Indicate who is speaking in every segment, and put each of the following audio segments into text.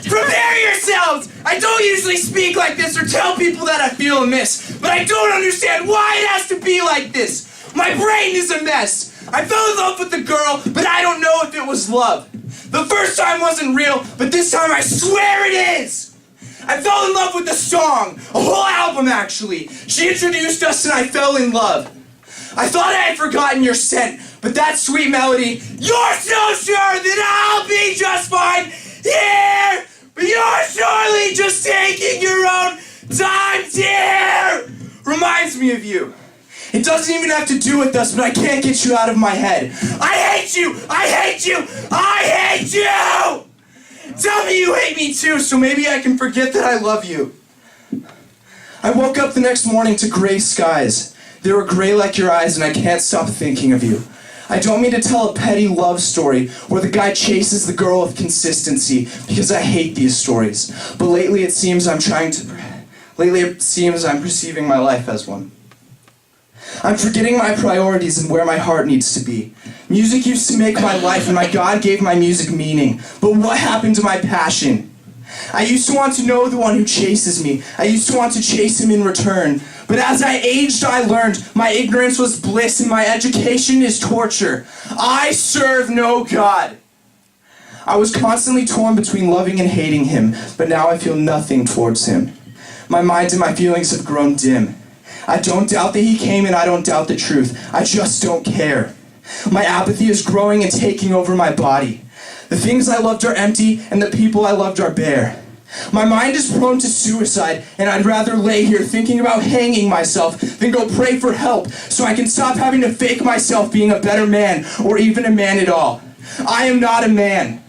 Speaker 1: Prepare yourselves! I don't usually speak like this or tell people that I feel amiss, but I don't understand why it has to be like this. My brain is a mess. I fell in love with the girl, but I don't know if it was love. The first time wasn't real, but this time I swear it is. I fell in love with the song, a whole album actually. She introduced us and I fell in love. I thought I had forgotten your scent, but that sweet melody, you're so sure that I'll be just fine here, but you're surely just taking your own time, dear. Reminds me of you. It doesn't even have to do with us, but I can't get you out of my head. I hate you! I hate you! I hate you! Tell me you hate me too, so maybe I can forget that I love you. I woke up the next morning to gray skies. They were gray like your eyes, and I can't stop thinking of you. I don't mean to tell a petty love story where the guy chases the girl with consistency, because I hate these stories. But lately it seems I'm perceiving my life as one. I'm forgetting my priorities and where my heart needs to be. Music used to make my life, and my God gave my music meaning. But what happened to my passion? I used to want to know the one who chases me. I used to want to chase him in return. But as I aged, I learned my ignorance was bliss and my education is torture. I serve no God. I was constantly torn between loving and hating him, but now I feel nothing towards him. My mind and my feelings have grown dim. I don't doubt that he came, and I don't doubt the truth. I just don't care. My apathy is growing and taking over my body. The things I loved are empty, and the people I loved are bare. My mind is prone to suicide, and I'd rather lay here thinking about hanging myself than go pray for help so I can stop having to fake myself being a better man or even a man at all. I am not a man.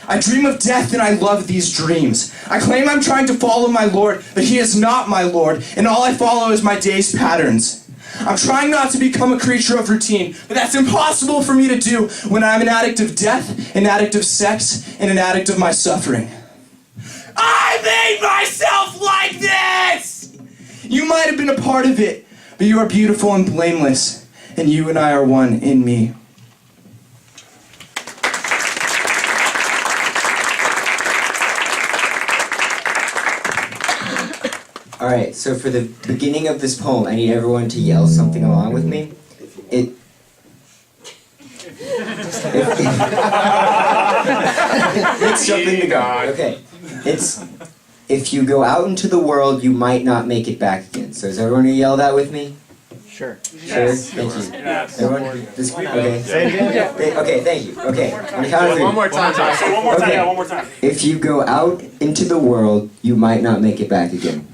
Speaker 1: I dream of death and I love these dreams. I claim I'm trying to follow my Lord, but he is not my Lord, and all I follow is my day's patterns. I'm trying not to become a creature of routine, but that's impossible for me to do when I'm an addict of death, an addict of sex, and an addict of my suffering. I made myself like this! You might have been a part of it, but you are beautiful and blameless, and you and I are one in me.
Speaker 2: Alright, so for the beginning of this poem, I need everyone to yell something along with me. It's something to go. Okay. It's, if you go out into the world, you might not make it back again. So is everyone going to yell that with me?
Speaker 3: Sure.
Speaker 2: Sure? Thank you. Everyone? Okay. Say it again? Okay, thank you. Okay. On the count of three.
Speaker 4: One more time. Say one more time. Yeah, one more time.
Speaker 2: If you go out into the world, you might not make it back again.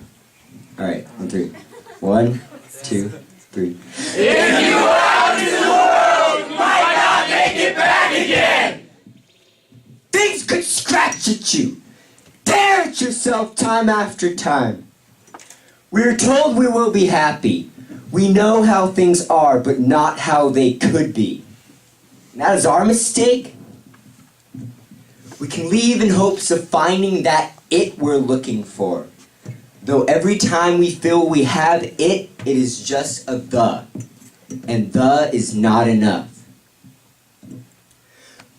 Speaker 2: Alright, on three. 1, 2, 3.
Speaker 1: If you go out into the world, you might not make it back again!
Speaker 2: Things could scratch at you, tear at yourself time after time. We're told we will be happy. We know how things are, but not how they could be. And that is our mistake. We can leave in hopes of finding that it we're looking for. Though every time we feel we have it, it is just a the. And the is not enough.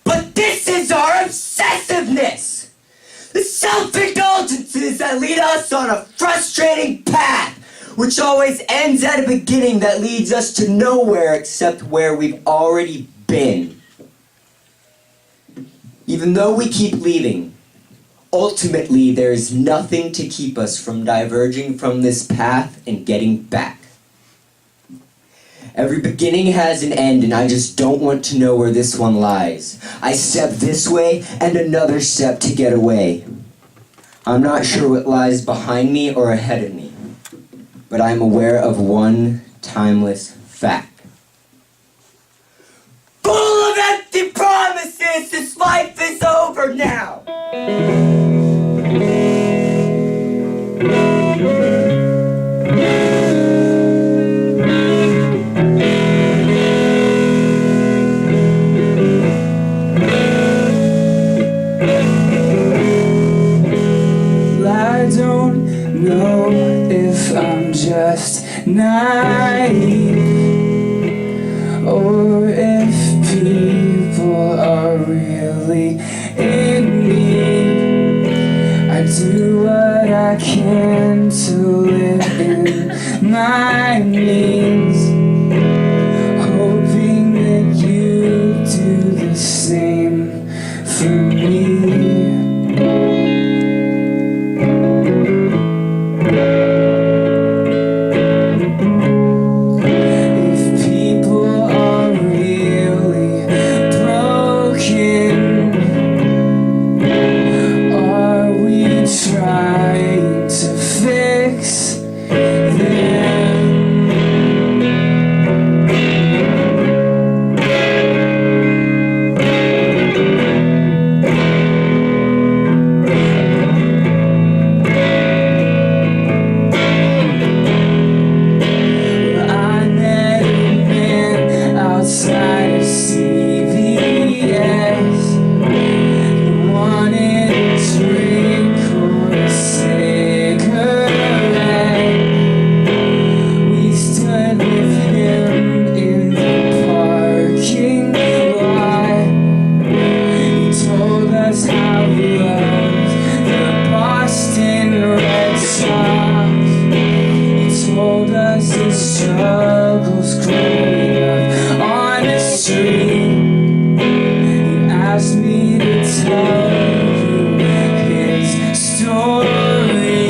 Speaker 2: But this is our obsessiveness! The self-indulgences that lead us on a frustrating path, which always ends at a beginning that leads us to nowhere except where we've already been. Even though we keep leaving, ultimately there is nothing to keep us from diverging from this path and getting back. Every beginning has an end, and I just don't want to know where this one lies. I step this way and another step to get away. I'm not sure what lies behind me or ahead of me, but I'm aware of one timeless fact. Full of empty promises, this life is over now!
Speaker 5: I don't know if I'm just naive or if people can to live in my means, hoping that you do the same for me. Struggles growing up on the street. He asked me to tell you his story.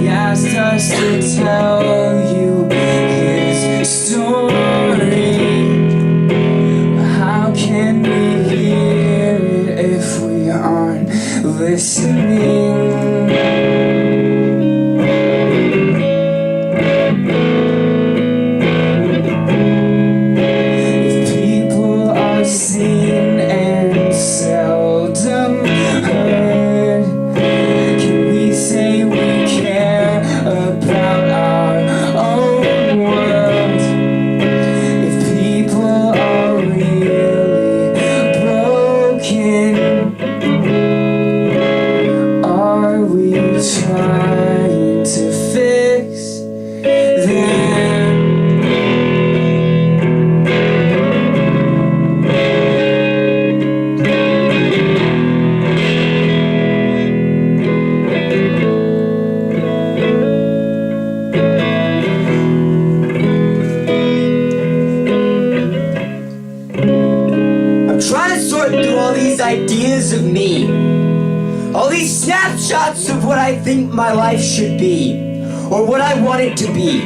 Speaker 5: He asked us to tell you his story. How can we hear it if we aren't listening? Seen and seldom heard. Can we say we care about our own world? If people are really broken, are we trying to fix them?
Speaker 2: Trying to sort through all these ideas of me, all these snapshots of what I think my life should be, or what I want it to be.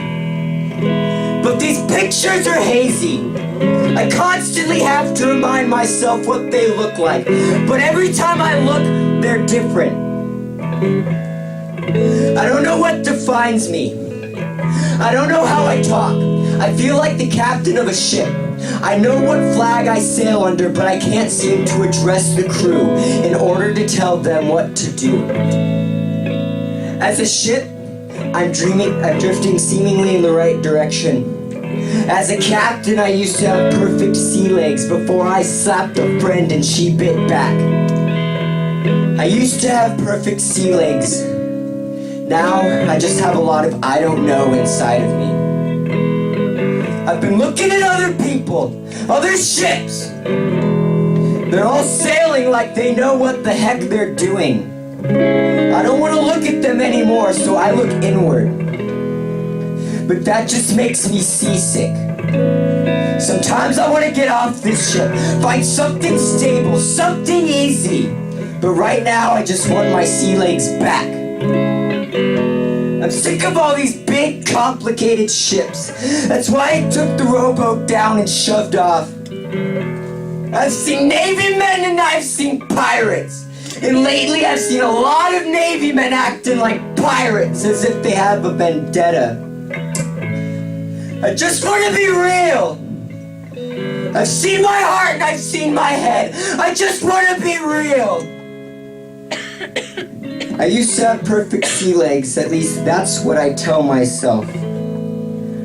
Speaker 2: But these pictures are hazy. I constantly have to remind myself what they look like, but every time I look, they're different. I don't know what defines me. I don't know how I talk. I feel like the captain of a ship. I know what flag I sail under, but I can't seem to address the crew in order to tell them what to do. As a ship, I'm drifting seemingly in the right direction. As a captain, I used to have perfect sea legs before I slapped a friend and she bit back. I used to have perfect sea legs. Now, I just have a lot of I don't know inside of me. I've been looking at other people, other ships. They're all sailing like they know what the heck they're doing. I don't want to look at them anymore, so I look inward. But that just makes me seasick. Sometimes I want to get off this ship, find something stable, something easy. But right now I just want my sea legs back. I'm sick of all these big, complicated ships. That's why I took the rowboat down and shoved off. I've seen Navy men and I've seen pirates. And lately I've seen a lot of Navy men acting like pirates, as if they have a vendetta. I just want to be real. I've seen my heart and I've seen my head. I just want to be real. I used to have perfect sea legs, at least that's what I tell myself.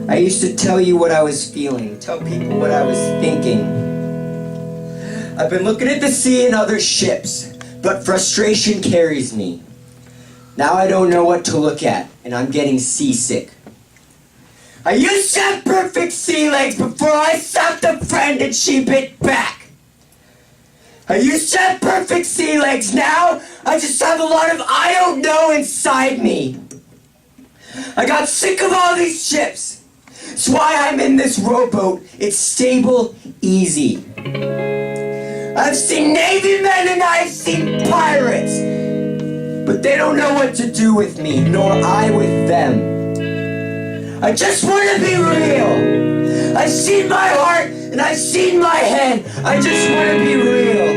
Speaker 2: I used to tell you what I was feeling, tell people what I was thinking. I've been looking at the sea and other ships, but frustration carries me. Now I don't know what to look at, and I'm getting seasick. I used to have perfect sea legs before I slapped a friend and she bit back. I used to have perfect sea legs. Now I just have a lot of I don't know inside me. I got sick of all these ships. That's why I'm in this rowboat. It's stable, easy. I've seen Navy men and I've seen pirates. But they don't know what to do with me, nor I with them. I just want to be real. I've seen my heart and I've seen my head. I just want to be real.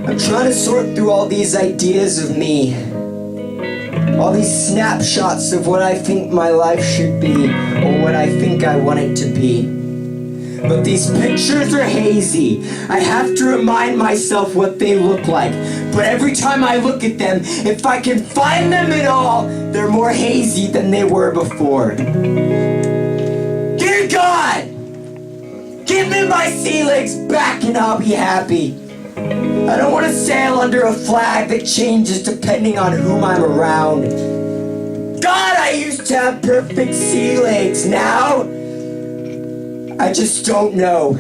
Speaker 2: I'm trying to sort through all these ideas of me. All these snapshots of what I think my life should be, or what I think I want it to be. But these pictures are hazy. I have to remind myself what they look like. But every time I look at them, if I can find them at all, they're more hazy than they were before. Dear God, give me my sea legs back and I'll be happy. I don't want to sail under a flag that changes depending on whom I'm around. God, I used to have perfect sea legs. Now, I just don't know.